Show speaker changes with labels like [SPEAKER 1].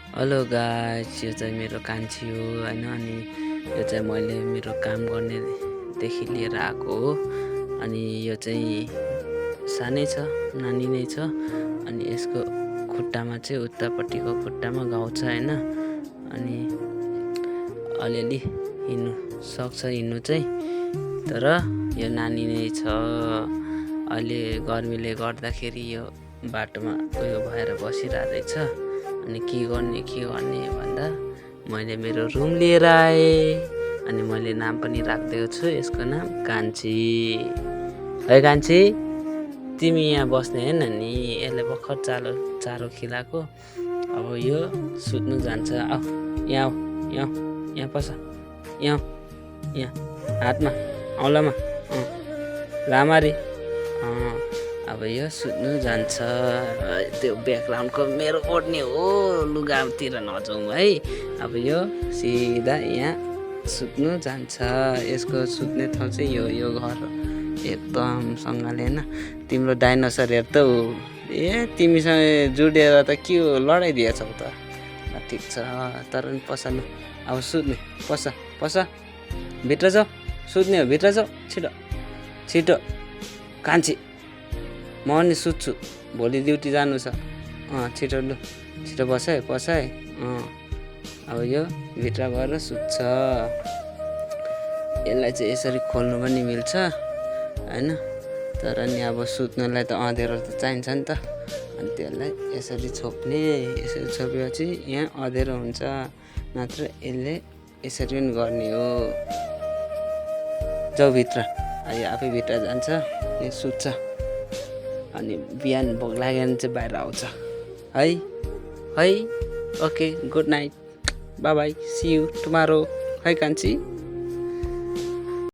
[SPEAKER 1] Hello guys, यो चाहिँ मेरो कान्छी हो हैन। अनि यो चाहिँ मैले मेरो काम गर्नेदेखि लिएर आएको हो। अनि यो चाहिँ सानै छ, नानी नै छ। अनि यसको खुट्टामा चाहिँ उतापट्टिको खुट्टामा घाउ छ हैन। अनि अलिअलि हिँड्नु सक्छ, हिँड्नु चाहिँ, तर यो नानी नै छ। अहिले गर्मीले गर्दाखेरि यो बाटोमा उयो भएर बसिरहेछ। अनि के गर्ने भन्दा मैले मेरो रुम लिएर आएँ। अनि मैले नाम पनि राखिदिएको छु, यसको नाम कान्छी। है कान्छी, तिमी यहाँ बस्ने हैन नि? यसले भर्खर चारो खिलाएको। अब यो सुत्नु जान्छ। आऊ यहाँ, यहाँ पस, यहाँ हातमा औलामा रामरी। अब यो सुत्नु जान्छ। त्यो ब्याकग्राउन्डको मेरो ओढ्ने हो, लुगातिर नजाउँ है। अब यो सिधा यहाँ सुत्नु जान्छ। यसको सुत्ने ठाउँ चाहिँ यो घर एकदम सँगले हैन। तिम्रो डाइनोसर हेर त हो। तिमीसँग जुडेर त के हो, लडाइदिएछौ त। ठिक छ, तर पनि पसलु। अब सुत्ने, पस भित्र जाऊ, सुत्ने हो, भित्र जाऊ, छिटो कान्छी। म नि सुत्छु, भोलि ड्युटी जानु छ। छिटो पस है। अब यो भित्र गएर सुत्छ। यसलाई चाहिँ यसरी खोल्नु पनि मिल्छ हैन। तर नि अब सुत्नलाई त अँध्यारो त चाहिन्छ नि त। अनि त्यसलाई यसरी छोप्ने, यसरी छोपेपछि यहाँ अँध्यारो हुन्छ। नत्र यसले यसरी पनि गर्ने हो। जाऊ भित्र। आफै भित्र जान्छ, यो सुत्छ। अनि बिहान भोक लाग्यो भने चाहिँ बाहिर आउँछ है। Okay, good night, bye bye, see you tomorrow. है कान्छी।